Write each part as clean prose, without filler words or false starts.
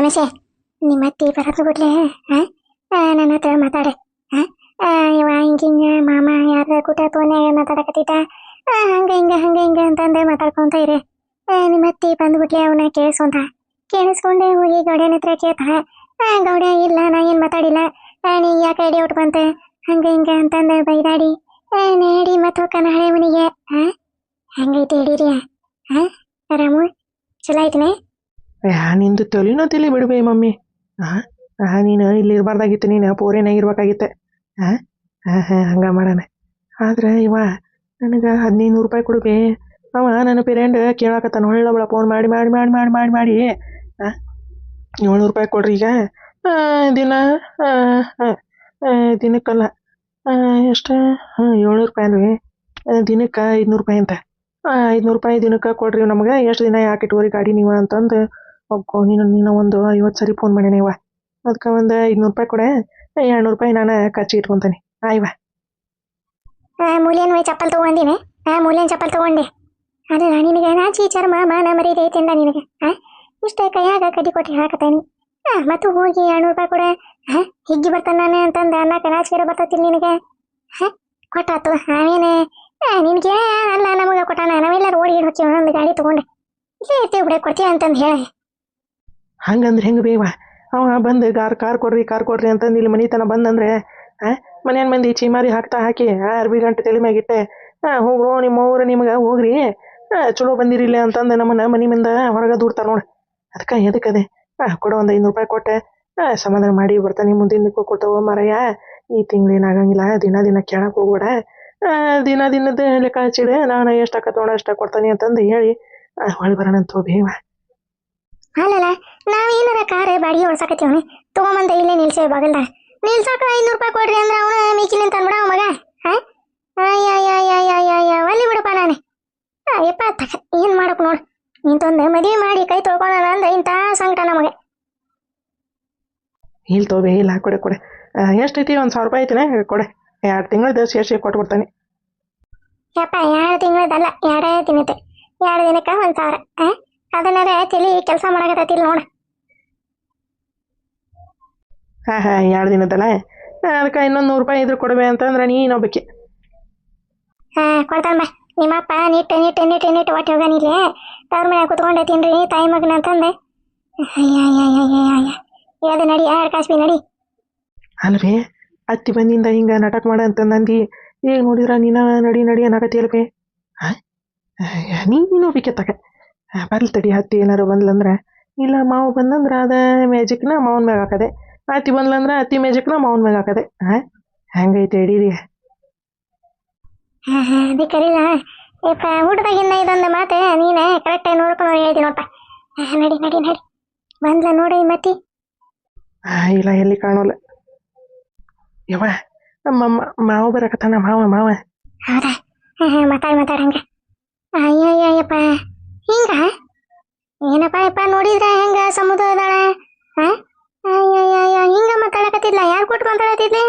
ಗಣೇಶ ನಿಮ್ಮ ಅತ್ತಿ ಬರತ್ ಬಿಡ್ಲೆ ನನ್ನ ಹತ್ರ ಮಾತಾಡೆ ಇವ ಹಿಂಗ ಮಾಮ ಯಾರ ಕೂಟ ಫೋನ್ಯಾಗ ಮಾತಾಡಕತ್ತಿದ್ದ ಹಂಗ ಅಂತಂದೆ ಮಾತಾಡ್ಕೊಂತ ಇರಿ ನಿಮ್ಮ ಅತ್ತಿ ಬಂದ್ಬಿಟ್ಲೆ ಅವನ ಕೇಳಿಸ್ಕೊಂಡೆ ಹೋಗಿ ಗೌಡ್ಯನ ಹತ್ರ ಕೇಳ್ತಾಳ ಗೌಡ್ಯ ಇಲ್ಲ ನಾ ಏನ್ ಮಾತಾಡಿಲ್ಲ ನೀ ಯಾಕೆ ಐಡಿಯಾ ಔಟ್ ಬಂತೆ ಹಂಗ ಅಂತಂದ ಬೈದಾಡಿ ನೇಡಿ ಮತ್ ಹೋಗ್ಕ ನಾಳೆ ಮನಿಗೆ ಹೆಂಗೈತಿ ಹಿಡೀರಿ ರಾಮು ಚಲೋ ಐತಿನೇ ನಿಂದು ತಲೆನೋ ತಲೆ ಬಿಡ್ಬೇ ಮಮ್ಮಿ ನೀನು ಇಲ್ಲಿ ಇರಬಾರ್ದಾಗಿತ್ತು ನೀನು ಪೋರೇನಾಗ ಇರ್ಬೇಕಾಗಿತ್ತೆ ಹಂಗ ಮಾಡೋಣ ಆದ್ರೆ ಇವ ನನಗೆ 1500 ರೂಪಾಯಿ ಕೊಡ್ಬೇ ಅವ ನನ್ನ ಪೇರೆಂಟ್ ಕೇಳಕತ್ತಾನ ಒಳ್ಳೆ ಫೋನ್ ಮಾಡಿ 700 ರೂಪಾಯಿ ಕೊಡ್ರಿ ಈಗ ದಿನ ದಿನಕ್ಕಲ್ಲ ಎಷ್ಟು 700 ರೂಪಾಯಿ ಅಲ್ವೇ ದಿನಕ್ಕೆ 500 ರೂಪಾಯಿ ಅಂತ 500 ರೂಪಾಯಿ ದಿನಕ್ಕೆ ಕೊಡ್ರಿ ನಮಗೆ ಎಷ್ಟು ದಿನ ಯಾಕೆ ಇಟ್ಕೋರಿ ಗಾಡಿ ನೀವು ಅಂತಂದು ಒಪ್ಕೊ ನೀನು ಒಂದು 50 ಸರಿ ಫೋನ್ ಮಾಡ್ಯಾನ ಇವ ಅದಕ್ಕೆ ಒಂದು 500 ರೂಪಾಯಿ ಕೊಡೆ 200 ರೂಪಾಯಿ ನಾನು ಖರ್ಚು ಇಟ್ಕೊತಾನೆ ಇವ ಮೂಲ್ಯನ್ ಚಪ್ಪಲ್ ತಗೊಂಡಿನಿ ಮೂಲ್ಯನ್ ಚಪ್ಪಲ್ ತಗೊಂಡೆ ಅಲ್ಲ ನಿನಗೆ ನಾಚಿ ಚರ್ಮ ಮಾನ ಮರ್ಯಾದೆ ಐತಿಂದ ನಿನಗೆ ಇಷ್ಟ ಕೈಯಾಗ ಕಡ್ಡಿ ಕೊಟ್ಟು ಹಾಕತಾನಿ ಮತ್ತು ಹೋಗಿ 200 ರೂಪಾಯಿ ಕೊಡ ಹಿಗ್ಗಿ ಬರ್ತಾನೆ ನಾನು ಅಂತಂದು ಅನ್ನಕ್ಕೆ ನಾಚಿಕೆರ ಬರ್ತತಿಲ್ಲ ನಿನಗೆ ಕೊಟ್ಟಾತು ಆಮೇಲೆ ನಿನಗೆ ಅಲ್ಲ ನಮಗೆ ಕೊಟ್ಟಾನ ನಾವೆಲ್ಲರೂ ಓಡಿ ಹೋಗಿ ಒಂದೊಂದು ಗಾಡಿ ತಗೊಂಡೆ ಇಲ್ಲೇ ಇರ್ತೀವಿ ಬಿಡ ಕೊಡ್ತೀವಿ ಅಂತಂದು ಹೇಳಿ ಹಂಗಂದ್ರೆ ಹೆಂಗೆ ಬೇವ ಅವ ಬಂದು ಕಾರ್ ಕೊಡ್ರಿ ಅಂತಂದು ಇಲ್ಲಿ ಮನೆ ತನ ಬಂದಂದ್ರೆ ಮನೇನ ಮಂದಿ ಚೀಮಾರಿ ಹಾಕಿ ಅರ್ಬಿ ಗಂಟೆ ತಲೆ ಮ್ಯಾಗಿಟ್ಟೆ ಹೋಗ್ರು ನಿಮ್ಮ ಊರು ನಿಮ್ಗೆ ಹೋಗ್ರಿ ಚಲೋ ಬಂದಿರಿಲ್ಲ ಅಂತಂದು ನಮ್ಮನ್ನ ಮನೆ ಮುಂದೆ ಹೊರಗೆ ದೂಡ್ತಾರ ನೋಡಿ ಅದಕ್ಕೆ ಎದಕ್ಕದೆ ಕೊಡೋ ಒಂದು 500 ರೂಪಾಯಿ ಕೊಟ್ಟೆ ಸಮಾಧಾನ ಮಾಡಿ ಬರ್ತಾನೆ ಮುಂದಿನ ಕೊಡ್ತಾವ ಮರಯ್ಯ ಈ ತಿಂಗಳೇನಾಗಂಗಿಲ್ಲ ದಿನ ಕೇಳಕ್ಕೆ ಹೋಗ್ಬೇಡ ದಿನದ ಲೆಕ್ಕ ಹಚ್ಚಿಡೆ ನಾನು ಎಷ್ಟು ಆಕತ್ತೋಣ ಅಷ್ಟ ಕೊಡ್ತಾನೆ ಅಂತಂದು ಹೇಳಿ ಹೊಳಿ ಬರೋಣ ಅಂತ ಬೇವ ಅಲ್ಲಲ್ಲ ನಾವ್ ಏನಾರ ಕಾರ್ ಬಾಡಿಗೆ ಹೊಡ್ಸಾಕತ್ತೀವನಿ ತಗೊಂಬಂದ ಇಲ್ಲೇ ನಿಲ್ಸೇವೆ ಬಾಗಲ್ದ ನಿಲ್ಸಾಕ 500 ರೂಪಾಯಿ ಕೊಡ್ರಿ ಅಂದ್ರೆ ಅವನು ಮೀಕಿಲಿಂತ ಅಂದ್ಬಿಡ ಮಗ ಅಲ್ಲಿ ಬಿಡಪ್ಪ ನಾನೇ ಯಪ್ಪ ಏನ್ ಮಾಡಕ್ ನೋಡ್ ಇಂತೊಂದು ಮದುವೆ ಮಾಡಿ ಕೈ ತೊಳ್ಕೊಳ್ಳೋಣ ಅಂದ್ರೆ ಇಂಥ ಸಂಕಟ ನಮಗೆ ಇಲ್ಲ ತೋಬೆ ಇಲ್ಲ ಕೊಡೆ ಎಷ್ಟೈತಿ 1000 ರೂಪಾಯಿ ಐತಿನ ಕೊಡೆ 2 ತಿಂಗಳ ಸೇರ್ಸಿ ಕೊಟ್ಬಿಡ್ತಾನೆ ಯಪ್ಪ 2 ತಿಂಗಳದಲ್ಲ 2 ದಿನತೆ 2 ದಿನಕ್ಕೆ 1000 ಅದನ್ನಾರ ತಲೆ ಕೆಲಸ ಮಾಡಕತ್ತೈತಿಲ್ಲ ನೋಡ 2 ದಿನದಲ್ಲ ಅದಕ್ಕೆ ಇನ್ನೊಂದು 100 ರೂಪಾಯಿ ಇದ್ರೆ ಕೊಡ್ಬೇ ಅಂತಂದ್ರೆ ನೀನೊಬ್ಬಕ್ಕೆ ಕೊಡ್ತಾನ ಬಾ ನಿಮ್ಮಪ್ಪ ನಿಟ್ಟು ಒಟ್ಟು ಹೋಗಾನಿಲ್ಲ ತವ್ರ ಮನೆ ಕುತ್ಕೊಂಡೆ ತಿನ್ರಿ ತಾಯಿ ಮಗನ ಅಂತಂದೆ ಅದು ನಡಿ 2 ಕಾಸ್ಬಿ ನಡಿ ಅಲ್ವೇ ಅತ್ತಿ ಬಂದಿಂದ ಹಿಂಗೆ ನಾಟಕ ಮಾಡ ಅಂತಂದು ಈಗ ನೋಡಿದ್ರ ನೀನ ನಡಿ ಅನ್ನಕತ್ತೀಯಲ್ವೇ ನೀನು ಬೇಕೆ ತಗ ಬರ್ಲಿ ತಡಿ ಹತ್ತಿ ಏನಾರು ಬಂದ್ಲಂದ್ರೆ ಇಲ್ಲ ಮಾವು ಬಂದಂದ್ರೆ ಅದ ಮ್ಯಾಜಿಕ್ನ ಮಾವನ ಮ್ಯಾಗ ಹಾಕದೆ ಅತ್ತಿ ಬಂದ್ಲಂದ್ರೆ ಅತ್ತಿ ಮ್ಯಾಜಿಕ್ನ ಮಾವನ ಮ್ಯಾಗ ಹಾಕದೆ ಹೆಂಗೈತೆ ಹಿಡೀರಿ ಅದೇ ಕರೀಲ ಯಪ್ಪ ಊಟದಾಗಿನ್ನ ಇದೊಂದು ಮಾತು ನೀನು ಕರೆಕ್ಟಾಗಿ ನೋಡ್ಕೊಂಡು ಹೇಳ್ತೀನಿ ನೋಡಪ್ಪ ನಡಿ ಬಂದ್ಲ ನೋಡಿ ಮತ್ತಿ ಇಲ್ಲ ಎಲ್ಲಿ ಕಾಣೋಲ್ಲ ಯವ್ವ ಮಾವ ಬರಕತ್ತಾನ ಮಾವ ಹೌದಾ ಮಾತಾಡ ಹಂಗ ಅಯ್ಯಯ್ಯಪ್ಪ ಹಿಂಗ ಏನಪ್ಪ ನೋಡಿದ್ರ ಹೆಂಗ ಸಮುದ್ರದಾಳ ಹಿಂಗ ಮಾತಾಡಕತ್ತಿದ್ಲ ಯಾರು ಕೊಟ್ಟು ಮಾತಾಡತ್ತಿದ್ಲೆ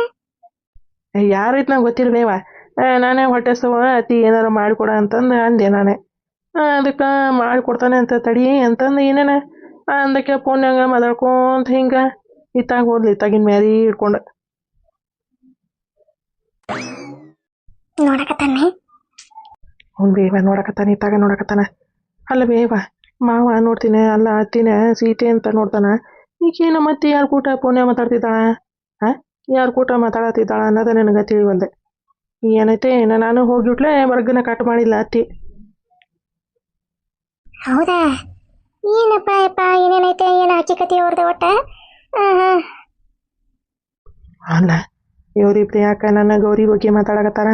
ಯಾರೈತ್ ನಂಗೆ ಗೊತ್ತಿಲ್ವೇವ ನಾನೇ ಹೊಟ್ಟೆ ಸವ ಅತಿ ಏನಾರು ಮಾಡಿಕೊಡ ಅಂತಂದು ಅಂದೆ ನಾನೇ ಅದಕ್ಕೆ ಮಾಡಿಕೊಡ್ತಾನೆ ಅಂತ ತಡಿ ಅಂತಂದು ಏನೇನ ಅಂದಕ್ಕೆ ಫೋನ್ಯಾಗ ಮಾತಾಡ್ಕೊಂತ ಹಿಂಗೆ ಇತ್ತಾಗ ಹೋದ್ಲಿ ಇತ್ತಾಗಿನ ಮ್ಯಾರಿ ಹಿಡ್ಕೊಂಡು ನೋಡಕತ್ತಾನೆ ಅವ್ನು ಬೇವ ನೋಡಕತ್ತಾನೆ ಇತ್ತಾಗ ನೋಡಕತ್ತಾನ ಅಲ್ಲ ಬೇವ ಮಾವ ನೋಡ್ತೀನಿ ಅಲ್ಲ ಅತ್ತಿನ ಸೀತೆ ಅಂತ ನೋಡ್ತಾನ ಈಗೇನ ಮತ್ತೆ ಯಾರು ಕೂಟ ಫೋನ್ಯಾಗ ಮಾತಾಡ್ತಿದ್ದಾಳ ಯಾರು ಕೂಟ ಮಾತಾಡತ್ತಿದ್ದಾಳ ಅನ್ನೋದ ನನಗೆ ತಿಳಿವಲ್ದೆ ಏನೈತೆ ನಾನು ಹೋಗಿಟ್ಲೆ ವರ್ಗನ ಕಟ್ ಮಾಡಿಲ್ಲ ಅತ್ತಿ ಹೌದಾ ಏನಪ್ಪ ಏನೇನೈತೆ ಏನು ಹಚ್ಚಿಕತಿ ಅವ್ರದ್ದು ಒಟ್ಟ ಅಲ್ಲ ಇವ್ರಿಬ್ರು ಯಾಕೆ ನನ್ನ ಗೌರಿ ಬಗ್ಗೆ ಮಾತಾಡಕತ್ತಾರ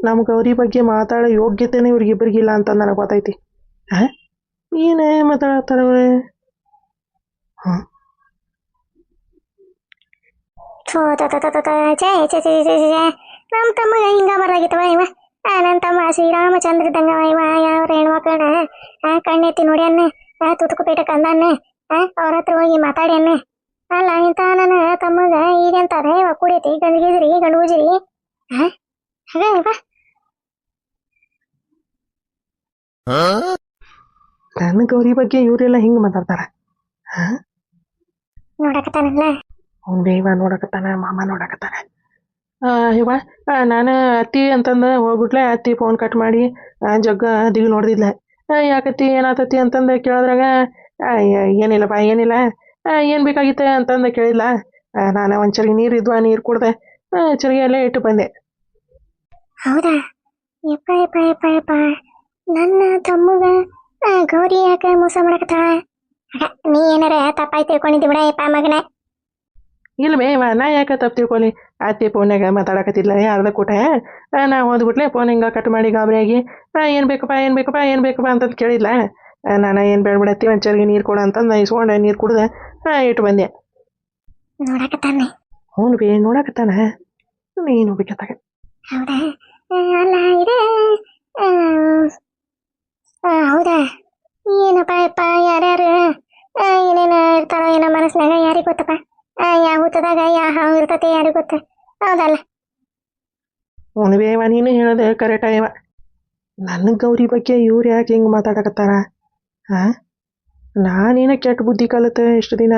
ನಮ್ಮ ಗೌರಿ ಬಗ್ಗೆ ಮಾತಾಡೋ ಯೋಗ್ಯತೆನೇ ಇವ್ರಿಗಿಬ್ಬರಿಗಿಲ್ಲ ಅಂತ ನನಗೆ ಗೊತ್ತೈತಿ ಏನೇ ಮಾತಾಡತ್ತಾರ ನಮ್ಮ ತಮ್ಮಗ ಹಿಂಗ ಬರಾಗಿತ್ತವ ಇವ ನನ್ನ ತಮ್ಮ ಶ್ರೀರಾಮಚಂದ್ರ ಇದ್ದಂಗ ಇವ ಯಾವ ಹೆಣ್ಮಕ್ಳನ್ನ ಕಣ್ಣೆತ್ತಿ ನೋಡ್ಯಾನ ತುಟುಕು ಪೇಟಕ್ಕೆ ಅಂದಾನೆ ಅವ್ರ ಹತ್ರ ಹೋಗಿ ಮಾತಾಡ್ಯಾನೆ ಅಲ್ಲ ಇಂಥ ನನ್ನ ತಮ್ಮಗ ಈಗೆಂತಾರೆ ಇವ ಕುಡಿಯತಿ ಗಂಡ್ಗಿದ್ರಿ ಗಂಡು ಉಜಿರಿ ಹಾಗ ನನ್ನ ಗೌರಿ ಬಗ್ಗೆ ಇವರೆಲ್ಲ ಹಿಂಗೆ ಮಾತಾಡ್ತಾರ ನೋಡಕತ್ತಾನಲ್ಲ. ಅವ್ನು ಬೇವ ನೋಡಕತ್ತಾನ, ಮಾಮ ನೋಡಕತ್ತಾನ. ಇವ ನಾನು ಅತ್ತಿ ಅಂತಂದು ಹೋಗ್ಬಿಟ್ಲೆ. ಅತ್ತಿ ಫೋನ್ ಕಟ್ ಮಾಡಿ ಜಗ್ಗ ದಿಗಿ ನೋಡ್ದಿದ್ಲ. ಯಾಕತ್ತಿ ಏನಾತತಿ ಅಂತಂದು ಕೇಳಿದ್ರಾಗ ಏನಿಲ್ಲಪ್ಪ ಏನಿಲ್ಲ, ಏನು ಬೇಕಾಗಿತ್ತೆ ಅಂತಂದು ಕೇಳಿದ್ಲ. ನಾನು ಒಂದು ಚರಿಗೆ ನೀರು ಇದ್ವಾ, ನೀರು ಕುಡ್ದೆ ಚರಿಗೆಯಲ್ಲೇ ಇಟ್ಟು ಬಂದೆ. ಹೌದಾ? ಯಪ್ಪ ಯಪ್ಪ ಯಪ್ಪ ಯಪ್ಪ, ನನ್ನ ತಮ್ಮಗ ಗೌರಿ ಯಾಕೆ ಮೋಸ ಮಾಡಕತ್ತಾಳ? ನೀ ಏನಾರ ತಪ್ಪಾಯ್ತು ತಿಳ್ಕೊಂಡಿದ್ದಿ ಬಿಡ ಯಪ್ಪ ಮಗನೇ. ಇಲ್ಲ ಬೇವ, ನಾ ಯಾಕೆ ತಪ್ಪು ತಿಳ್ಕೊಲಿ? ಅತ್ತಿ ಫೋನ್ಯಾಗ ಮಾತಾಡಕತ್ತಿದ್ಲ ಯಾರ್ದ ಕೂಟ. ನಾ ಹೋದ್ಬಿಟ್ಲೆ ಫೋನ್ ಹಿಂಗೆ ಕಟ್ ಮಾಡಿ ಗಾಬರಿಯಾಗಿ ಏನು ಬೇಕಪ್ಪ ಏನು ಬೇಕಪ್ಪ ಏನು ಬೇಕಪ್ಪ ಅಂತಂದು ಕೇಳಿದ್ಲ. ನಾನು ಏನು ಬೇಡಬಿಡತ್ತಿ ಒಂದು ಚರಿಗೆ ನೀರು ಕೊಡು ಅಂತಂದು ಇಸ್ಕೊಂಡೆ, ನೀರು ಕುಡ್ದೆ ಇಟ್ಟು ಬಂದೆ. ನೋಡಕತ್ತಾನೆ? ಹ್ಞೂ ಬೇ ನೋಡಕತ್ತಾನ. ನೀನು ಬೇಕತ್ತಾಗ. ಹೌದಾ? ಅಲ್ಲ ಇದೆ ಹೌದಾ? ಏನಪ್ಪ ಯಪ್ಪ, ಯಾರ್ಯಾರು ಏನೇನು ಇರ್ತಾರೋ ಏನೋ ಮನಸ್ಸಿನಾಗ ಯಾರಿಗೆ ಗೊತ್ತಪ್ಪ. ಯಾವ ಹುತ್ತದಾಗ ಯಾವ ಹಾವು ಇರ್ತತೆ ಯಾರಿಗೆ ಗೊತ್ತ? ಹೌದಲ್ಲ? ಹ್ಞೂ ಬೇವ, ನೀನು ಹೇಳೋದು ಕರೆಕ್ಟ್ ಆಗ್ಯವ. ನನ್ನ ಗೌರಿ ಬಗ್ಗೆ ಇವ್ರು ಯಾಕೆ ಹಿಂಗೆ ಮಾತಾಡಕತ್ತಾರ? ಹಾಂ, ನಾನೇನ ಕೆಟ್ಟ ಬುದ್ಧಿ ಕಲಿತೆ ಇಷ್ಟು ದಿನ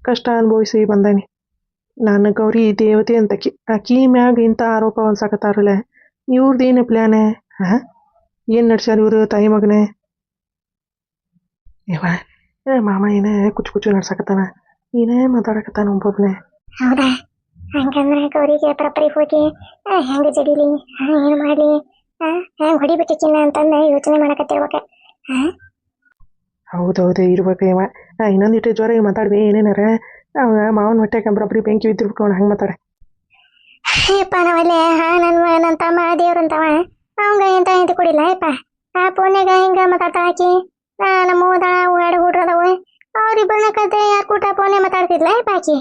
ಕಷ್ಟ ಅನುಭವಿಸಿ ಬಂದಾನೆ. ನನ್ನ ಗೌರಿ ದೇವತೆ ಅಂತಕಿ, ಆಕಿ ಮ್ಯಾಗ ಇಂಥ ಆರೋಪ ಹೊಲ್ಸಕತ್ತಾರಲ್ಲ. ಇವ್ರದ್ದೇನು ಪ್ಲ್ಯಾನೆ? ಹಾಂ, ಏನು ನಡ್ಸ್ಯಾರ ಇವರು ತಾಯಿ ಮಗನೇ? ಇವ ಮಾಮ ಏನೇ ಕುಚ್ಚು ಕುಚ್ಚು ನಡ್ಸಕತ್ತಾನ, ಏನೇ ಮಾತಾಡಕತ್ತಾನ ಒಬ್ಬೊಬ್ಬನೇ. ಹೌದಾ? ಹಂಗಂದ್ರೆ ಗೌರಿಗೆ ಪ್ರಪರಿ ಹೋಗಿ ಹೆಂಗೆ ಜಡಿಲಿ, ಏನು ಮಾಡಲಿ, ಹೆಂಗೆ ಹೊಡಿಬೇಕಿನ್ನ ಅಂತಂದು ಯೋಚನೆ ಮಾಡಕತ್ತಿರ್ಬೇಕ. ಹೌದೌದು ಇರ್ಬೇಕು ಇವ. ಇನ್ನೊಂದಿಟ್ಟು ಜ್ವರ ಮಾತಾಡ್ಬೇ ಏನೇನಾರ. ಅವ ಮಾವನ ಹೊಟ್ಟೆಗೆ ಬರೋಬ್ಬರಿ ಬೆಂಕಿ ಬಿದ್ದಿರ್ಬೇಕು ಅವ್ನು ಹಂಗೆ ಮಾತಾಡ. ಯಪ್ಪ ನಾವಲ್ಲೇ ನನ್ನ ತಮ್ಮ ದೇವ್ರಂತವ, ಅವಂಗ ಎಂತ ಎಂತ ಕೊಡಿಲ್ಲ ಯಪ್ಪ. ಆ ಪೋನ್ಯಾಗ ಹಿಂಗೆ ಮಾತಾಡ್ತಾ ಹಾಕಿ ನಮ್ಮ ಹೋದ ಎರಡು ಹುಡ್ರದವು ಅವ್ರಿಬ್ಬರನ್ನ ಕತೆ ಯಾರು ಕೂಟ ಪೋನೆ ಮಾತಾಡ್ತಿದ್ಲ ಯಪ್ಪ ಆಕಿ.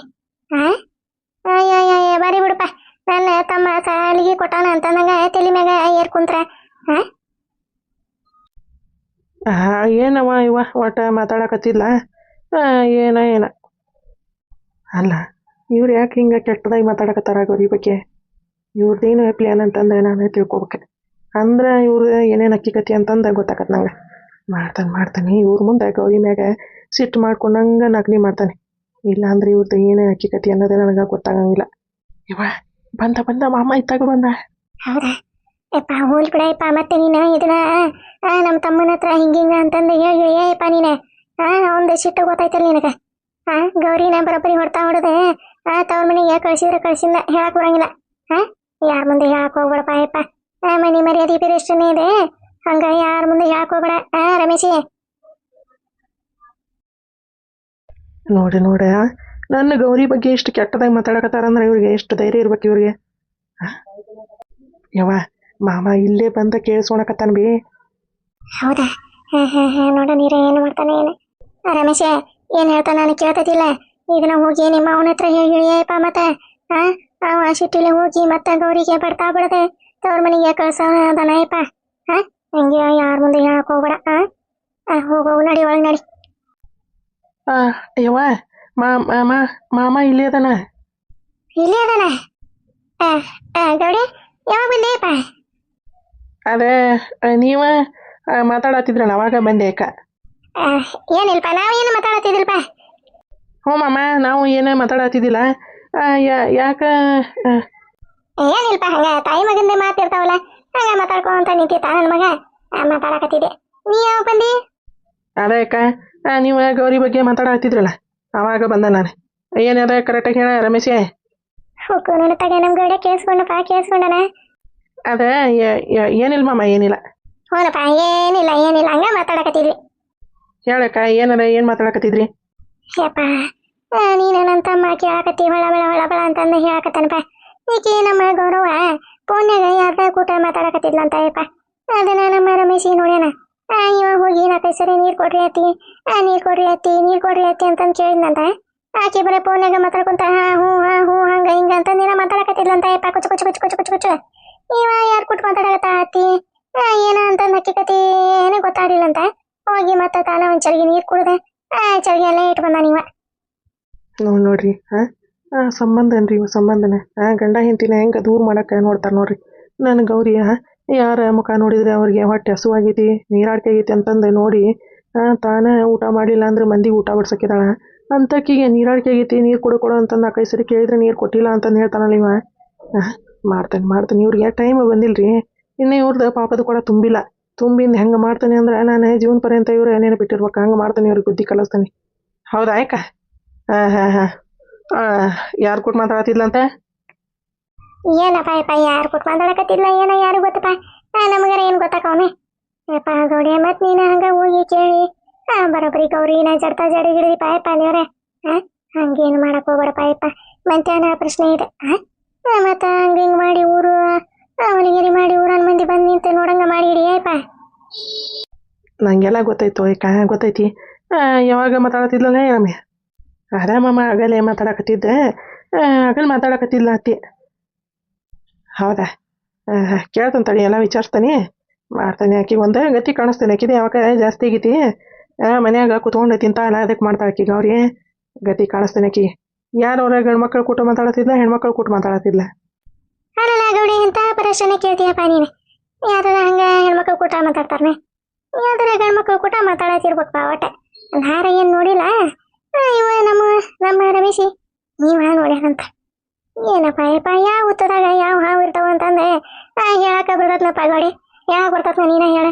ಅಯ್ಯ ಬಾರಿ ಬಿಡಪ್ಪ, ನನ್ನ ತಮ್ಮ ಸಾಲಿಗೆ ಕೊಟ್ಟಾನ ಅಂತಂದಂಗ ತಲೆ ಮ್ಯಾಗ ಏರ್ ಕುಂತ್ರ. ಏನವ ಇವ ಒಟ್ಟು ಮಾತಾಡಕತ್ತಿದ್ಲ. ಏನ ಅಲ್ಲ, ಇವ್ರು ಯಾಕೆ ಹಿಂಗೆ ಕೆಟ್ಟದಾಗಿ ಮಾತಾಡಕತ್ತಾರ ಗೌರಿ ಬಗ್ಗೆ? ಇವ್ರದ್ದೇನು ಪ್ಲ್ಯಾನ್ ಅಂತಂದ್ರೆ ನಾನು ತಿಳ್ಕೊಬೇಕು. ಅಂದ್ರೆ ಇವ್ರು ಏನೇನು ಅಕ್ಕಿಕತಿ ಅಂತಂದು ಗೊತ್ತಾಗತ್ತೆ ನಂಗೆ. ಮಾಡ್ತಾನೆ ಇವ್ರ ಮುಂದೆ ಗೌರಿ ಮ್ಯಾಗ ಸಿಟ್ಟು ಮಾಡ್ಕೊಂಡಂಗೆ ನಕಲಿ ಮಾಡ್ತಾನೆ. ಇಲ್ಲ ಅಂದ್ರೆ ಇವ್ರದ್ದು ಏನು ಅಕ್ಕಿಕತಿ ಅನ್ನೋದೇ ನನಗೆ ಗೊತ್ತಾಗಂಗಿಲ್ಲ. ಇವ ಬಂದ ಮಾಮ ಇತ್ತಾಗ ಬಂದ. ಹೌದಾ ಯಪ್ಪ? ಹೋಲ್ ಬಿಡ ಯಪ್ಪ. ಮತ್ತೆ ನೀನು ಇದನ್ನ ನಮ್ಮ ತಮ್ಮನ ಹತ್ರ ಹಿಂಗಿಂಗ ಅಂತಂದು ಹೇಳಿ ಯಪ್ಪ ನೀನು. ಒಂದು ಸಿಟ್ಟು ಗೊತ್ತಾಯ್ತಲ್ಲ ನಿನಗೆ. ಗೌರಿನ ಬರೋಬ್ಬರಿ ಹೊಡ್ತಾ ಹೊಡೆದೆ ತವ್ರ ಮನೆಗೆ ಕಳ್ಸಿದ್ರೆ ಕಳ್ಸಿಲ್ಲ, ಹೇಳಕ್ ಬರಂಗಿಲ್ಲ. ಯಾರ ಮುಂದೆ ಹೇಳಕ್ ಹೋಗ್ಬೇಡಪ್ಪ ಯಪ್ಪ. ಮನೆ ಮರ್ಯಾದೆ ಬೇರೆಷ್ಟೇ ಇದೆ, ಹಂಗ ಯಾರ ಮುಂದೆ ಹೇಳಕ್ ಹೋಗ್ಬೇಡ ರಮೇಶಿ. ನೋಡ ನನ್ನ ಗೌರಿ ಬಗ್ಗೆ ಎಷ್ಟು ಕೆಟ್ಟದಾಗಿ ಮಾತಾಡಕತ್ತಾರಂದ್ರೆ ಇವ್ರಿಗೆ ಎಷ್ಟು ಧೈರ್ಯ ಇರ್ಬೇಕು ಇವ್ರಿಗೆ. ಯವ್ವ ಮಾಮ ಇಲ್ಲೇ ಬಂದ ಕೇಳಿಸ್ಕೊಳಕತ್ತಾನ ಬಿ. ಹೌದಾ? ನೋಡ ನೀರ ಏನು ಮಾಡ್ತಾನೆ ಏನು? ರಮೇಶ ಏನ್ ಹೇಳ್ತಾನ ನಾನು ಕೇಳ್ತದಿಲ್ಲ. ಇದನ್ನ ಹೋಗಿ ನಿಮ್ಮ ಅವನ ಹತ್ರ ಹೇಳಿಯಪ್ಪ. ಮತ್ತೆ ಅವ ಸಿಟ್ಟಿಲೆ ಹೋಗಿ ಮತ್ತೆ ಗೌರಿಗೆ ಬರ್ತಾ ಬಿಡದೆ ತವ್ರ ಮನೆಗೆ ಕಳ್ಸೋದನಯಪ್ಪ. ಹಂಗೆ ಯಾರ ಮುಂದೆ ಹೇಳಕ್ ಹೋಗ್ಬೇಡ. ಹೋಗು ನಡಿ, ಒಳಗೆ ನಡಿ. ಯವ್ವ ಮಾಮ ಇಲ್ಲೇ ಅದಾನ. ಇಲ್ಲೇ ಅದಾನ? ಗೌಡಿ ಯಾವಾಗ ಬಂದೆಯಪ್ಪ? ಅದೇ ನೀವ ಮಾತಾಡತ್ತಿದ್ರಲ್ಲ ಅವಾಗ ಬಂದೆ ಅಕ್ಕ. ಏನಿಲ್ಪ, ನಾವೇನು ಮಾತಾಡತ್ತಿದಿಲ್ಪ. ಹ್ಞೂ ಮಾಮ, ನಾವು ಏನು ಮಾತಾಡತ್ತಿದ್ದಿಲ್ಲ. ಯಾಕ ಏನಿಲ್ಪ, ಹಂಗ ತಾಯಿ ಮಗಂದೆ ಮಾತಿರ್ತಾವಲ್ಲ ಹಂಗ ಮಾತಾಡ್ಕೊಂತ ನಿಂತಿತ್ತ ನನ್ನ ಮಗ. ಮಾತಾಡಕತ್ತಿದ್ದೆ. ನೀ ಯಾವಾಗ ಬಂದಿ? ಅದೇ ಅಕ್ಕ, ನೀವು ಗೌರಿ ಬಗ್ಗೆ ಮಾತಾಡತ್ತಿದ್ರಲ್ಲ ಅವಾಗ ಬಂದ ನಾನು. ಏನದ ಕರೆಕ್ಟಾಗಿ ಹೇಳ ರಮೇಶೇ. ಹೋಗು ನನ್ನ ತಗ ನಮ್ಮ ಗೌಡೆ ಕೇಳಿಸ್ಕೊಂಡನ. ಅದೇ ಏನಿಲ್ಲ ಮಾಮ, ಏನಿಲ್ಲ. ಹ್ಞೂನಪ್ಪ, ಏನಿಲ್ಲ ಹಂಗ ಮಾತಾಡಕತ್ತಿದ್ವಿ. ಹೇಳಕ್ಕ ಏನದ, ಏನು ಮಾತಾಡಕತ್ತಿದ್ರಿ? ಯಪ್ಪ ನೀನು ನನ್ನ ತಮ್ಮ ಕೇಳಕತ್ತಿ ಹೊಳ ಬಳ ಅಂತಂದು ಹೇಳಕತ್ತನಪ್ಪ. ಈಕೆ ನಮ್ಮ ಗೌರವ ಫೋನ್ಯಾಗ ಯಾರ್ದ ಕೂಟ ಮಾತಾಡಕತ್ತಿದ್ಲಂತ ಯಪ್ಪ. ಅದನ್ನ ನಮ್ಮ ರಮೇಶಿಗೆ ನೋಡ್ಯಾನ. ಇವ ಹೋಗಿ 4 ಸರಿ ನೀರು ಕೊಡ್ರಿ ಅತ್ತಿ ಅಂತಂದು ಕೇಳಿದ್ನಂತ. ಆಕೆ ಬರೀ ಫೋನ್ಯಾಗ ಮಾತಾಡ್ಕೊಂತ ಹ್ಞೂ ಹಂಗ ಹಿಂಗ ಅಂತಂದಿನ ಮಾತಾಡಕತ್ತಿದ್ಲಂತ ಯಪ್ಪ. ಕುಚ್ಚು ಇವ ಯಾರು ಕೂಟ್ ಮಾತಾಡಕತ್ತ ಅತ್ತಿ ಏನ ಅಂತಂದು ಅಕ್ಕಿಕತಿ ಏನೂ ಗೊತ್ತಾಗ್ಲಿಲ್ಲಂತ. ಹೋಗಿ ಮತ್ತೆ ತಾನ ಒಂದು ಚರಿಗೆ ನೀರು ಕುಡ್ದೆ ಚರಿಗೆ ಎಲ್ಲ ಇಟ್ಟು ಬಂದ ನೀವ. ನೋಡ್ರಿ ಸಂಬಂಧ ಅನ್ರಿ ಇವು ಸಂಬಂಧನ. ಗಂಡ ಹೆಂಡತಿನ ಹೆಂಗೆ ದೂರ ಮಾಡಕ್ಕೆ ನೋಡ್ತಾರೆ ನೋಡ್ರಿ. ನನ್ನ ಗೌರಿ ಯಾರ ಮುಖ ನೋಡಿದ್ರೆ ಅವ್ರಿಗೆ ಹೊಟ್ಟೆ ಹಸುವಾಗೈತಿ, ನೀರಾಡ್ಕೆ ಆಗೈತಿ ಅಂತಂದು ನೋಡಿ ತಾನೇ ಊಟ ಮಾಡಲಿಲ್ಲ ಅಂದ್ರೆ ಮಂದಿಗೆ ಊಟ ಬಡ್ಸಕ್ಕಿದಾಳ. ಅಂತಕ್ಕಿಗೆ ನೀರಾಡಿಕೆ ಆಗೈತಿ ನೀರು ಕೊಡು ಅಂತಂದು 4 ಸರಿ ಕೇಳಿದ್ರೆ ನೀರು ಕೊಟ್ಟಿಲ್ಲ ಅಂತಂದು ಹೇಳ್ತಾನಲ್ಲ ಇವ. ಮಾಡ್ತಾನೆ ಇವ್ರಿಗೆ ಟೈಮ್ ಬಂದಿಲ್ರಿ. ಇನ್ನು ಇವ್ರದ್ದು ಪಾಪದ ಕೂಡ ತುಂಬಿಲ್ಲ. ತುಂಬಿಂದ ಹೆಂಗೆ ಮಾಡ್ತಾನೆ ಅಂದ್ರೆ ನಾನು ಜೀವನ ಪರ್ಯಂತ ಇವ್ರು ಏನೇನು ಬಿಟ್ಟಿರ್ಬೇಕು ಹಂಗೆ ಮಾಡ್ತಾನೆ, ಇವ್ರಿಗೆ ಬುದ್ಧಿ ಕಲಿಸ್ತಾನೆ. ಹೌದಾ ಆಯ್ಕ? ಹಾಂ ಯಾರು ಕೊಟ್ಟು ಮಾತಾಡ್ತಿದ್ಲಂತೆ? ಏನಪ್ಪ ಯಪ್ಪ ಯಾರು ಕೊಟ್ಟು ಮಾತಾಡಕತ್ತಿಲ್ಲ ಏನೋ ಯಾರು ಗೊತ್ತಪ್ಪ. ನಮಗಾರ ಏನು ಗೊತ್ತಾಕವನೆ ಯಪ್ಪ ಗೌಡಿ. ಮತ್ತು ನೀನು ಹಂಗೆ ಹೋಗಿ ಕೇಳಿ ಬರೋಬ್ಬರಿ ಗೌರಿನ ಜಡ್ತಾ ಜಡಿ ಹಿಡಿದಿ ಪಾಯಪ್ಪ ಅಲ್ಲಿವ್ರೆ. ಹಂಗೇನು ಮಾಡಕ್ಕೆ ಹೋಗ್ಬೇಡಪ್ಪ ಯಪ್ಪ. ಮಂತ್ಯಾನ ಪ್ರಶ್ನೆ ಇದೆ. ಮತ್ತು ಹಂಗೆ ಹಿಂಗೆ ಮಾಡಿ ಊರು ಅವನಿಗಿರಿ ಮಾಡಿ ಊರನ್ನ ಮಂದಿ ಬಂದು ನಿಂತು ನೋಡಂಗ ಮಾಡಿ ಹಿಡಿಯಪ್ಪ. ನಂಗೆಲ್ಲ ಗೊತ್ತಾಯ್ತು ಆಯ್ಕ, ಗೊತ್ತೈತಿ. ಯಾವಾಗ ಮಾತಾಡತ್ತಿದ್ಲನೇ ರಮ್ಯ? ಆರಾಮಮ್ಮ ಆಗಲೇ ಮಾತಾಡಕತ್ತಿದ್ದೆ. ಆಗಲ್ಲಿ ಮಾತಾಡಕತ್ತಿದ್ಲ ಅತ್ತಿ. ಹೌದಾ? ಕೇಳ್ತಾನೆ ತಡಿ, ಎಲ್ಲ ವಿಚಾರಿಸ್ತಾನೆ ಮಾಡ್ತಾನೆ. ಆಕಿಗೆ ಒಂದು ಗತಿ ಕಾಣಿಸ್ತಾನೆ. ಆಕಿದೆ ಯಾವಾಗ ಜಾಸ್ತಿ ಆಗೈತಿ ಮನ್ಯಾಗ ಕುತ್ಕೊಂಡು ತಿಂತಾಳ, ಅದಕ್ಕೆ ಮಾಡ್ತಾಳೆ ಆಕಿಗೆ ಅವ್ರಿ ಗತಿ ಕಾಣಿಸ್ತಾನೆ ಆಕಿಗೆ. ಯಾರು ಅವ್ರ ಗಂಡು ಮಕ್ಕಳು ಕೂಟ ಮಾತಾಡತ್ತಿದ್ಲ ಹೆಣ್ಮಕ್ಳು ಕೂಟ ಮಾತಾಡತ್ತಿದ್ಲ? ಅಲ್ಲ ಗೌಡಿ ಎಂತ ಪ್ರಶ್ನೆ ಕೇಳ್ತೀಯಪ್ಪ ನೀನು. ಯಾರು ಹಂಗೆ ಹೆಣ್ಮಕ್ಳು ಕೂಟ ಮಾತಾಡ್ತಾರನೆ, ಯಾವ್ದಾರ ಗಂಡು ಮಕ್ಳು ಕೂಟ ಮಾತಾಡತ್ತಿರ್ಬೇಕಪ್ಪ. ಒಟ್ಟೆ ಹಾರ ಏನು ನೋಡಿಲ್ಲ ಇವ ನಮ್ಮ ರಮೇಶಿ ನೀವ ನೋಡ್ಯಾರಂತ. ಏನಪ್ಪ ಯಪ್ಪ ಯಾವ ಹುತ್ತದಾಗ ಯಾವ ಹಾವು ಇರ್ತಾವ ಅಂತಂದೆ ಹೇಳಕ್ಕೆ ಬರ್ತತ್ನಪ್ಪ ಗಾಡಿ. ಹೇಳಕ್ಕೆ ಬರ್ತತ್ನ ನೀನ ಹೇಳ.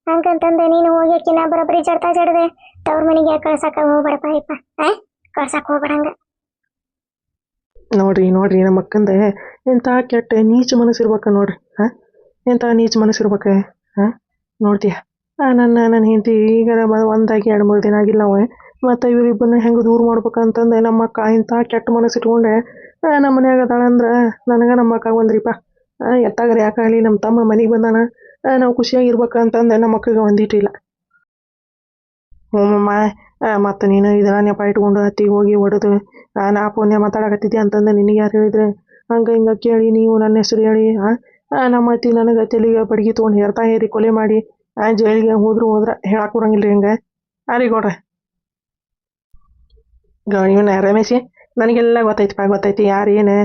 ಹಂಗಂತಂದೆ ನೀನು ಹೋಗ್ಯಾಕಿನ ಬರೋಬ್ಬರಿ ಜಡ್ತಾ ಜಡ್ದೆ ತವ್ರ ಮನೆಗೆ ಕಳ್ಸಕ್ಕೆ ಹೋಗ್ಬೇಡಪ್ಪ ಯಪ್ಪ. ಕಳ್ಸಕ್ಕೆ ಹೋಗ್ಬೇಡಂಗ. ನೋಡ್ರಿ ನಮ್ಮ ಅಕ್ಕಂದೆ ಎಂಥ ಕೆಟ್ಟ ನೀಚ ಮನಸ್ಸಿರ್ಬೇಕ ನೋಡ್ರಿ. ಎಂಥ ನೀಚ ಮನಸ್ಸಿರ್ಬೇಕ. ನೋಡ್ತೀಯ ನನ್ನ ಹೆಂಡತಿ ಈಗ 1 2 3 ದಿನ ಆಗಿಲ್ಲ ಅವ. ಮತ್ತು ಇವರಿಬ್ಬರನ್ನ ಹೆಂಗೆ ದೂರ ಮಾಡ್ಬೇಕಂತಂದೆ ನಮ್ಮ ಅಕ್ಕ ಇಂಥ ಕೆಟ್ಟ ಮನಸ್ಸು ಇಟ್ಕೊಂಡೆ ನಮ್ಮ ಮನ್ಯಾಗ ಅದಾಳಂದ್ರೆ ನನಗೆ ನಮ್ಮ ಅಕ್ಕ ಒಂದ್ರಿಪ್ಪ. ಎತ್ತಾಗರೆ ಯಾಕಾಗಲಿ ನಮ್ಮ ತಮ್ಮ ಮನೆಗೆ ಬಂದಾನ, ನಾವು ಖುಷಿಯಾಗಿರ್ಬೇಕಂತಂದೆ ನಮ್ಮ ಅಕ್ಕಗೆ ಒಂದಿಟ್ಟಿಲ್ಲ. ಹ್ಞೂಮ್ಮ. ಮತ್ತು ನೀನು ಇದನ್ನ ನೆಪ ಇಟ್ಕೊಂಡು ಅತ್ತಿಗೆ ಹೋಗಿ ಹೊಡೆದು ನಾ ಫೋನ್ಯಾಗ ಮಾತಾಡಕತ್ತಿದ್ದೆ ಅಂತಂದೆ ನಿನಗೆ ಯಾರು ಹೇಳಿದ್ರೆ? ಹಂಗೆ ಹಿಂಗೆ ಕೇಳಿ ನೀವು ನನ್ನ ಹೆಸರು ಹೇಳಿ ನಮ್ಮ ಅತ್ತಿ ನನಗೆ ತಲೆಗೆ ಬಡ್ಗಿ ತೊಗೊಂಡು ಹೇರಿ ಕೊಲೆ ಮಾಡಿ ಜೈಲಿಗೆ ಹೋದ್ರೆ ಹೇಳಕ್ಕೆ ಬರಂಗಿಲ್ಲ ರೀ ಹಿಂಗೆ. ಗೌಡ್ರ ಇವನ್ನ ರಮೇಶಿ ನನಗೆಲ್ಲ ಗೊತ್ತೈತಿ ಯಾರು ಏನು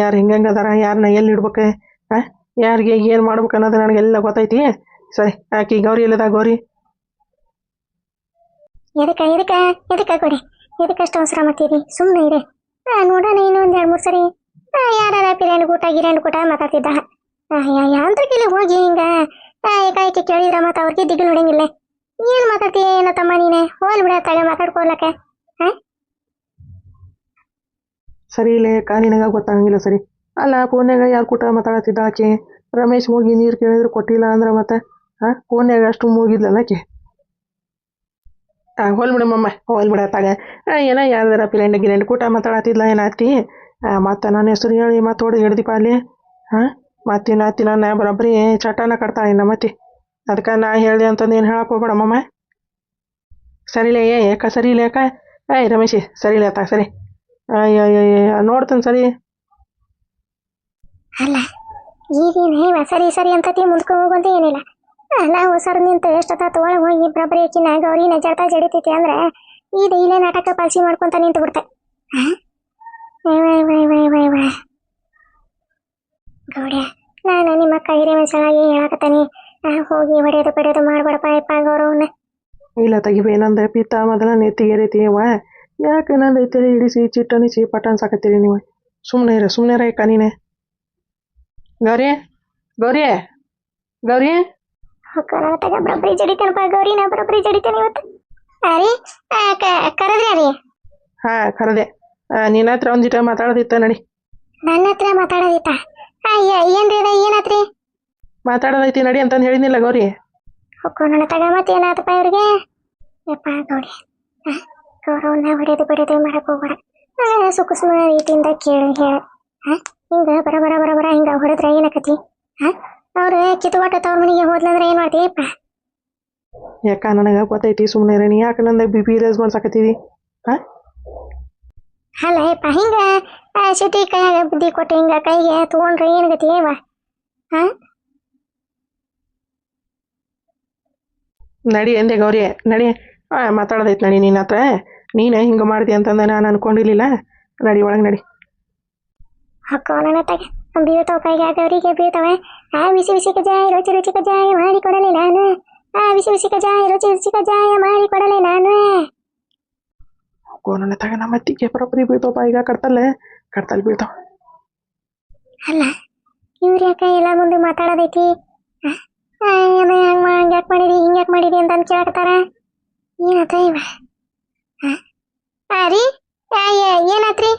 ಯಾರು ಹಿಂಗಂಗೆ ಅದಾರ, ಯಾರನ್ನ ಎಲ್ಲಿ ಇಡ್ಬೇಕು, ಯಾರಿಗೆ ಏನು ಮಾಡ್ಬೇಕು ಅನ್ನೋದು ನನಗೆಲ್ಲ ಗೊತ್ತೈತಿ. ಸರಿ ಆಕಿ ಗೌರಿ ಎಲ್ಲದ? ಗೌರಿ ಎದಕ್ಕೆ ಕೊಡಿ ಎದಕ್ಕಷ್ಟು ಅವಸರ ಮಾಡ್ತೀರಿ? ಸುಮ್ಮನೆ ಇದೆ ನೋಡೋಣ. ಇನ್ನೊಂದು 2 3 ಸರಿ ಯಾರ ಪಿರೇಣ್ ಕೂಟ ಮಾತಾಡ್ತಿದ್ದ ಯಾಂತ್ರಿಕಿಲ್ಲಿ ಹೋಗಿ ಹಿಂಗೆ ಏಕಾಏಕಿ ಕೇಳಿದ್ರ ಮತ್ತು ಅವ್ರಿಗೆ ದಿಗ್ಲು ಹೊಡಂಗಿಲ್ಲ. ಏನು ಮಾತಾಡ್ತೀಯ ಏನೋ ತಮ್ಮ ನೀನೆ? ಹೋಲ್ ಬಿಡತ್ತಾಗ ಮಾತಾಡ್ಕೊಡ್ಲಕ್ಕೆ. ಸರಿ ಇಲ್ಲ ನಿನಗ ಗೊತ್ತಾಗಂಗಿಲ್ಲ. ಸರಿ ಅಲ್ಲ ಫೋನ್ಯಾಗ ಯಾರು ಕೂಟ ಮಾತಾಡತ್ತಿದ್ದ ಆಕೆ? ರಮೇಶ್ ಹೋಗಿ ನೀರು ಕೇಳಿದ್ರು ಕೊಟ್ಟಿಲ್ಲ ಅಂದ್ರೆ ಮತ್ತೆ ಫೋನ್ಯಾಗ ಅಷ್ಟು ಮುಗಿದ್ಲಲ್ಲ ಆಕೆ. ಹೋಲ್ ಬಿಡಮ್ಮ ಹೋಲ್ ಬಿಡತ್ತಾಗ ಏನೋ ಯಾರ್ದಾರ ಪಿಲೆಂಡ್ ಕೂಟ ಮಾತಾಡತ್ತಿದ್ಲ ಏನಾತಿ? ಮತ್ತು ನನ್ನ ಹೆಸರು ಹೇಳಿ ಮತ್ತೆ ಹೊಡೆದು ಹಿಡ್ದಿಪ್ಪ ಅಲ್ಲಿ. ಮತ್ತಿನ ನನ್ನ ಬರೋಬ್ಬರಿ ಚಟನ ಕಟ್ತಾಳೆ ಇನ್ನ ಮತ್ತೆ. ಅದಕ್ಕೆ ನಾ ಹೇಳಿದೆ ಅಂತಂದು ಏನು ಹೇಳಕ್ಕೆ ಹೋಗ್ಬೇಡಮ್ಮ. ಸರಿಲೇ ಯಾಕ ಸರಿ ಇಲ್ಲ ಯಾಕ? ರಮೇಶಿ ಸರಿ ಇಲ್ಲ ಆತ ಸರಿ. ನೋಡ್ತಾನೆ ಸರಿ. ಅಲ್ಲ ಈಗೇನು ಸರಿ ಸರಿ ಅಂತತಿ ಮುಂದ್ಕೊಂಡು ಹೋಗಂತ ಏನಿಲ್ಲ. ನಾವು ಸರ್ ನಿಂತು ಎಷ್ಟೊತ್ತಾತು ಒಳಗೆ ಹೋಗಿ ಬರೋಬ್ಬರಿ ಆಕಿನ ಗೌರಿನ ಜಡ್ತಾ ಜಡಿತೈತಿ ಅಂದ್ರೆ ಇದು ಇಲ್ಲೇ ನಾಟಕ ಪಾಲ್ಸಿ ಮಾಡ್ಕೊಂತ ನಿಂತು ಬಿಡ್ತೆ. ಗೌಡ್ಯ ನಾನು ನಿಮ್ಮ ಅಕ್ಕ ಹಿರಿಯ ಮನುಷ್ಯನಾಗಿ ಹೇಳಕತ್ತಾನೆ, ಹೋಗಿ ಹೊಡೆಯೋದು ಬಡಿಯೋದು ಮಾಡ್ಬೇಡಪ್ಪ ಯಪ್ಪ ಗೌರವನ್ನ. ಇಲ್ಲ ತೆಗಿಬೇ ನಂದು ಪಿತ್ತ ಮೊದಲ ನೆತ್ತಿಗೆರಿತೀವ. ಯಾಕೆ ನಂದು ತಲೆ ಹಿಡಿಸಿ ಚಿಟ್ಟನಿಸಿ ಪಟಾನ್ ಸಾಕತ್ತೀರಿ ನೀವು? ಸುಮ್ಮನೆ ಅಕ್ಕ ನೀನೆ. ಗೌರಿ ಬರೋಬ್ಬರಿ ಜಡಿತೇನಪ್ಪ ಗೌರಿನ ಬರೋಬ್ಬರಿ ಜಡಿತೇನೆ ಇವತ್ತು. ಅರಿ ಕರೆದ್ರಿ ಅರಿ? ಕರೆದೆ. ನಿನ್ನ ಹತ್ರ ಒಂದಿಟ ಮಾತಾಡೋದಿತ್ತ ನಡಿ. ನನ್ನ ಹತ್ರ ಮಾತಾಡೋದಿತ್ತ? ಏನ್ರಿ ಅದ ಏನಾತ್ರಿ? ಮಾತಾಡೋದೈತಿ ನಡಿ ಅಂತಂದು ಹೇಳಿದ್ನಿಲ್ಲ ಗೌರಿ. ನನ್ನ ತಗ ಮತ್ತೆ ಏನಾತಪ್ಪ ಇವ್ರಿಗೆ? ಯಪ್ಪ ಗೌಡಿ ಗೌರವನ್ನ ಹೊಡೆಯೋದು ಬಡಿಯೋದು ಮಾಡಕ್ಕೆ ಹೋಗ್ಬೇಡ. ಸುಖ ರೀತಿಯಿಂದ ಕೇಳಿ ಹೇಳ. ಹಿಂಗೆ ಬರ ಹಿಂಗೆ ಹೊಡೆದ್ರೆ ಏನಕತಿ? ಅವ್ರು ಕಿತ್ತುವಾಟ ತವ್ರ ಮನೆಗೆ ಹೋದ್ಲಂದ್ರೆ ಏನು ಮಾಡ್ತೀಯಪ್ಪ? ಯಾಕ ನನಗೆ ಗೊತ್ತೈತಿ ಸುಮ್ಮನೆ ನೀ ಯಾಕೆ ನಂದ ಬಿ ರೇಸ್ ಮಾಡ್ಸಾಕತ್ತೀವಿ? ಅಲ್ಲ ಯಪ್ಪ ಹಿಂಗೆ ಸಿಟಿ ಕೈಯಾಗ ಬುದ್ಧಿ ಕೊಟ್ಟು ಹಿಂಗೆ ಕೈಗೆ ತೊಗೊಂಡ್ರೆ ಏನು ಗತಿ ಏವ? ನಡಿ ಎಂದೆ ಗೌರಿ ನಡಿ. ಮಾತಾಡೋದೈತಿ ನಡಿ ನಿನ್ನ ಹತ್ರ. ನೀನು ಹಿಂಗೆ ಮಾಡಿದೆ ಅಂತಂದ ನಾನು ಅನ್ಕೊಂಡಿರ್ಲಿಲ್ಲ. ನಡಿ ಒಳಗೆ ನಡಿ. ನನ್ನ ತಗೆ ಬೀಳ್ತಾವ ಕೈಗೆ ಗೌರಿಗೆ ಬೀಳ್ತಾವೆ. ಬಿಸಿ ಬಿಸಿ ಕಜಾಯ ರುಚಿ ಕಜಾಯ ಮಾಡಿ ಕೊಡಲೆ ನಾನು. ಬಿಸಿ ಬಿಸಿ ಕಜಾಯ ರುಚಿ ಕಜಾಯ ಮಾಡಿ ಕೊಡಲೆ ನಾನು. ಕೋನ ತಗ ನಮ್ಮ ಅತ್ತಿಗೆ ಬರೋಬ್ಬರಿ ಬೀಳ್ತಾವಪ್ಪ ಈಗ ಕಡ್ತಲ್ ಬೀಳ್ತಾವ. ಅಲ್ಲ ಇವ್ರು ಯಾಕೆ ಎಲ್ಲ ಮುಂದೆ ಮಾತಾಡೋದೈತಿ ಹಂಗೆ ಯಾಕೆ ಮಾಡಿದಿ ಹಿಂಗೆ ಯಾಕೆ ಮಾಡಿದಿ ಅಂತ ಕೇಳಕತ್ತಾರ. ಏನತ್ತ ಇವ ರೀ ಏನಾತ್ರಿ